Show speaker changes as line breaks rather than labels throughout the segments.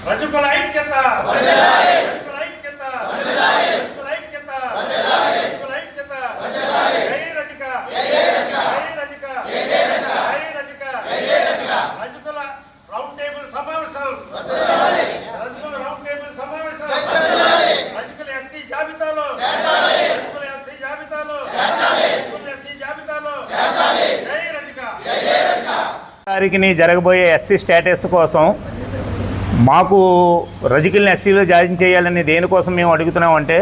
రజకుల ఐక్యత రజకుల ఐక్యత రజకుల ఐక్యత రజకుల ఐక్యత జై రజక జై రజక జై రజక రజకుల రౌండ్ టేబుల్ సమావేశం రజకుల రౌండ్ టేబుల్ సమావేశం రజకుల ఎస్సీ జాబితాలో రజకుల ఎస్సీ జాబితాలో రజకుల ఎస్సీ జాబితాలో జై రజక
తారీఖుని జరగబోయే ఎస్సీ స్టేటస్ కోసం మాకు రజకుల్ని ఎస్సీలో జాయిన్ చేయాలని దేనికోసం మేము అడుగుతున్నామంటే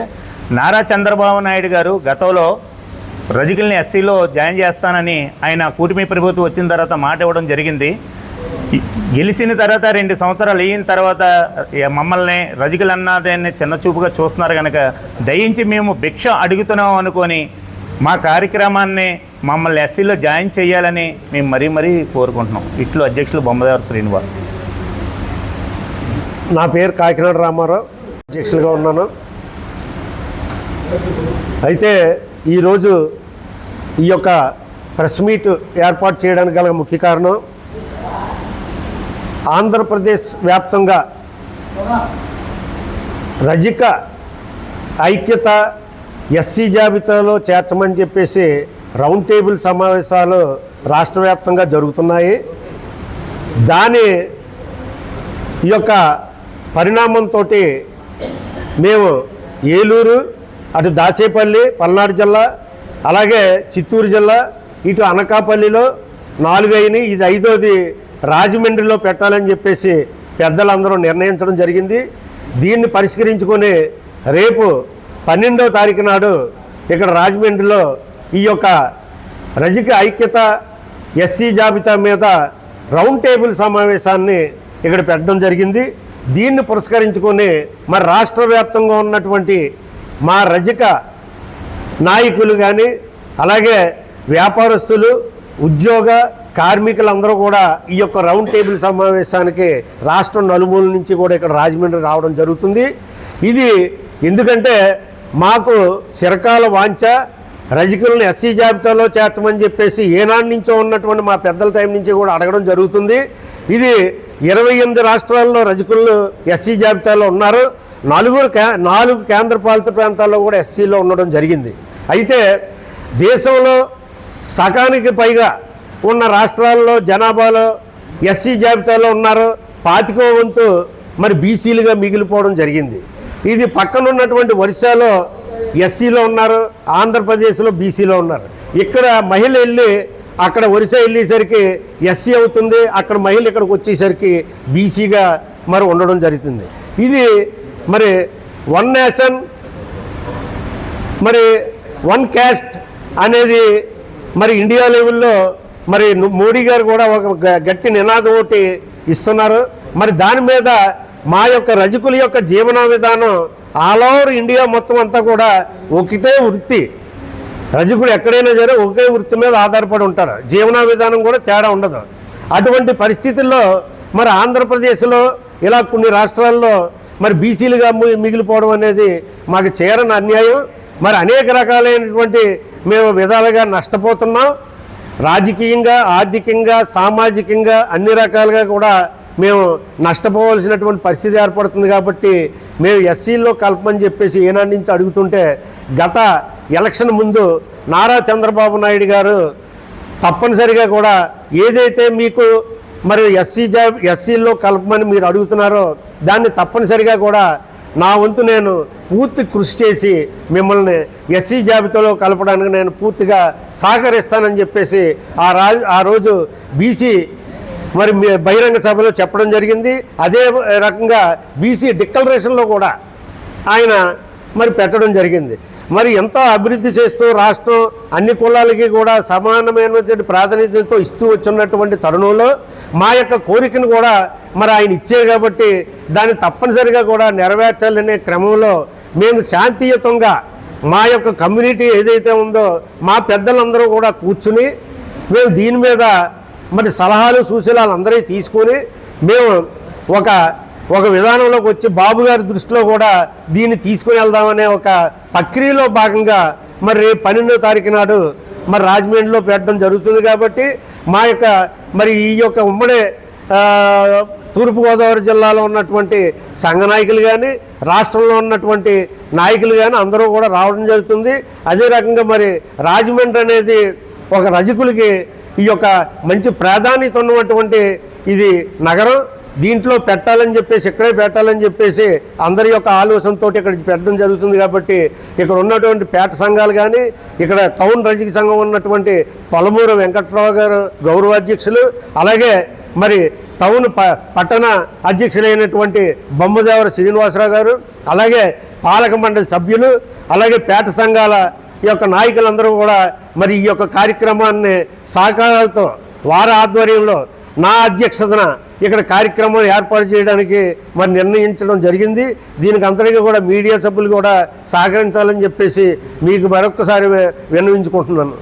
నారా చంద్రబాబు నాయుడు గారు గతంలో రజకుల్ని ఎస్సీలో జాయిన్ చేస్తానని ఆయన కూటమి ప్రభుత్వం వచ్చిన తర్వాత మాట ఇవ్వడం జరిగింది. గెలిచిన తర్వాత 2 సంవత్సరాలు అయిన తర్వాత మమ్మల్ని రజకులు అన్నదాన్ని చిన్న చూపుగా చూస్తున్నారు కనుక దయించి మేము భిక్ష అడుగుతున్నాం అనుకొని మా కార్యక్రమాన్ని మమ్మల్ని ఎస్సీలో జాయిన్ చేయాలని మేము మరీ కోరుకుంటున్నాం. ఇట్లు అధ్యక్షులు బొమ్మదేవర శ్రీనివాస్.
నా పేరు కాకినాడ రామారావు, అధ్యక్షులుగా ఉన్నాను. అయితే ఈరోజు ఈ యొక్క ప్రెస్ మీట్ ఏర్పాటు చేయడానికి గల ముఖ్య కారణం ఆంధ్రప్రదేశ్ వ్యాప్తంగా రజక ఐక్యత ఎస్సీ జాబితాలో చేర్చమని చెప్పేసి రౌండ్ టేబుల్ సమావేశాలు రాష్ట్ర వ్యాప్తంగా జరుగుతున్నాయి. దాని ఈ యొక్క పరిణామంతో మేము ఏలూరు, అటు దాచేపల్లి పల్నాడు జిల్లా, అలాగే చిత్తూరు జిల్లా, ఇటు అనకాపల్లిలో 4 అయినాయి. ఇది 5వది రాజమండ్రిలో పెట్టాలని చెప్పేసి పెద్దలందరూ నిర్ణయించడం జరిగింది. దీన్ని పరిష్కరించుకొని రేపు 12వ తారీఖు నాడు ఇక్కడ రాజమండ్రిలో ఈ యొక్క రజక ఐక్యత ఎస్సీ జాబితా మీద రౌండ్ టేబుల్ సమావేశాన్ని ఇక్కడ పెట్టడం జరిగింది. దీన్ని పురస్కరించుకొని మరి రాష్ట్ర వ్యాప్తంగా ఉన్నటువంటి మా రజక నాయకులు కానీ, అలాగే వ్యాపారస్తులు, ఉద్యోగ కార్మికులందరూ కూడా ఈ యొక్క రౌండ్ టేబుల్ సమావేశానికి రాష్ట్రం నలుమూల నుంచి కూడా ఇక్కడ రాజమండ్రి రావడం జరుగుతుంది. ఇది ఎందుకంటే మాకు చిరకాల వాంఛ రజకులను ఎస్సీ జాబితాలో చేర్చమని చెప్పేసి ఏనాటి నుంచో ఉన్నటువంటి మా పెద్దల టైం నుంచి కూడా అడగడం జరుగుతుంది. ఇది 28 రాష్ట్రాల్లో రజకులు ఎస్సీ జాబితాలో ఉన్నారు. 4 కేంద్రపాలిత ప్రాంతాల్లో కూడా ఎస్సీలో ఉండడం జరిగింది. అయితే దేశంలో సగానికి పైగా ఉన్న రాష్ట్రాల్లో జనాభాలో ఎస్సీ జాబితాలో ఉన్నారు. 25వ వంతు మరి బీసీలుగా మిగిలిపోవడం జరిగింది. ఇది పక్కన ఉన్నటువంటి ఒరిస్సాలో ఎస్సీలో ఉన్నారు, ఆంధ్రప్రదేశ్లో బీసీలో ఉన్నారు. ఇక్కడ మహిళ వెళ్ళి అక్కడ ఒరిస్సా వెళ్ళేసరికి ఎస్సీ అవుతుంది, అక్కడ మహిళ ఇక్కడికి వచ్చేసరికి బీసీగా మరి ఉండడం జరుగుతుంది. ఇది మరి 1 నేషన్ మరి 1 క్యాస్ట్ అనేది మరి ఇండియా లెవెల్లో మరి మోడీ గారు కూడా ఒక గట్టి నినాదం ఒకటి ఇస్తున్నారు. మరి దాని మీద మా యొక్క రజకుల యొక్క జీవన విధానం ఆల్ ఓవర్ ఇండియా మొత్తం అంతా కూడా ఒకటే వృత్తి, రజకుడు ఎక్కడైనా సరే ఒకే వృత్తి మీద ఆధారపడి ఉంటారు. జీవన విధానం కూడా తేడా ఉండదు. అటువంటి పరిస్థితుల్లో మరి ఆంధ్రప్రదేశ్లో ఇలా కొన్ని రాష్ట్రాల్లో మరి బీసీలుగా మిగిలిపోవడం అనేది మాకు చేరని అన్యాయం. మరి అనేక రకాలైనటువంటి మేము విధాలుగా నష్టపోతున్నాం. రాజకీయంగా, ఆర్థికంగా, సామాజికంగా అన్ని రకాలుగా కూడా మేము నష్టపోవాల్సినటువంటి పరిస్థితి ఏర్పడుతుంది. కాబట్టి మేము ఎస్సీల్లో కలపమని చెప్పేసి ఏనాటి నుంచి అడుగుతుంటే గత ఎలక్షన్ ముందు నారా చంద్రబాబు నాయుడు గారు తప్పనిసరిగా కూడా ఏదైతే మీకు మరి ఎస్సీల్లో కలపమని మీరు అడుగుతున్నారో దాన్ని తప్పనిసరిగా కూడా నా వంతు నేను పూర్తి కృషి చేసి మిమ్మల్ని ఎస్సీ జాబితాలో కలపడానికి నేను పూర్తిగా సహకరిస్తానని చెప్పేసి ఆ రోజు బీసీ మరి బహిరంగ సభలో చెప్పడం జరిగింది. అదే రకంగా బీసీ డిక్లరేషన్లో కూడా ఆయన మరి పెట్టడం జరిగింది. మరి ఎంతో అభివృద్ధి చేస్తూ రాష్ట్రం అన్ని కులాలకి కూడా సమానమైనటువంటి ప్రాతినిధ్యంతో ఇస్తూ వచ్చినటువంటి తరుణంలో మా యొక్క కోరికను కూడా మరి ఆయన ఇచ్చారు. కాబట్టి దాన్ని తప్పనిసరిగా కూడా నెరవేర్చాలనే క్రమంలో మేము శాంతియుతంగా మా యొక్క కమ్యూనిటీ ఏదైతే ఉందో మా పెద్దలందరూ కూడా కూర్చుని మేము దీని మీద మరి సలహాలు సూచనలు అందరికీ తీసుకొని మేము ఒక విధానంలోకి వచ్చి బాబు గారి దృష్టిలో కూడా దీన్ని తీసుకుని వెళ్దామనే ఒక ప్రక్రియలో భాగంగా మరి రేపు 12వ తారీఖు నాడు మరి రాజమండ్రిలో పెట్టడం జరుగుతుంది. కాబట్టి మా యొక్క మరి ఈ యొక్క ఉమ్మడి తూర్పుగోదావరి జిల్లాలో ఉన్నటువంటి సంఘ నాయకులు కానీ రాష్ట్రంలో ఉన్నటువంటి నాయకులు కానీ అందరూ కూడా రావడం జరుగుతుంది. అదే రకంగా మరి రాజమండ్రి అనేది ఒక రజకులకి ఈ యొక్క మంచి ప్రాధాన్యత ఉన్నటువంటి ఇది నగరం. దీంట్లో పెట్టాలని చెప్పేసి ఇక్కడే పెట్టాలని చెప్పేసి అందరి యొక్క ఆలోచనతో ఇక్కడ పెట్టడం జరుగుతుంది. కాబట్టి ఇక్కడ ఉన్నటువంటి పేట సంఘాలు కానీ ఇక్కడ టౌన్ రజక సంఘం ఉన్నటువంటి పొలమూరు వెంకట్రావు గారు గౌరవాధ్యక్షులు, అలాగే మరి టౌన్ పట్టణ అధ్యక్షులైనటువంటి బొమ్మదేవర శ్రీనివాసరావు గారు, అలాగే పాలక మండలి సభ్యులు, అలాగే పేట సంఘాల ఈ యొక్క నాయకులందరూ కూడా మరి ఈ యొక్క కార్యక్రమాన్ని సహకారాలతో వారి ఆధ్వర్యంలో నా అధ్యక్షతన ఇక్కడ కార్యక్రమం ఏర్పాటు చేయడానికి మరి నిర్ణయించడం జరిగింది. దీనికి అంతటికీ కూడా మీడియా సభ్యులు కూడా సహకరించాలని చెప్పేసి మీకు మరొకసారి విన్నవించుకుంటున్నాను.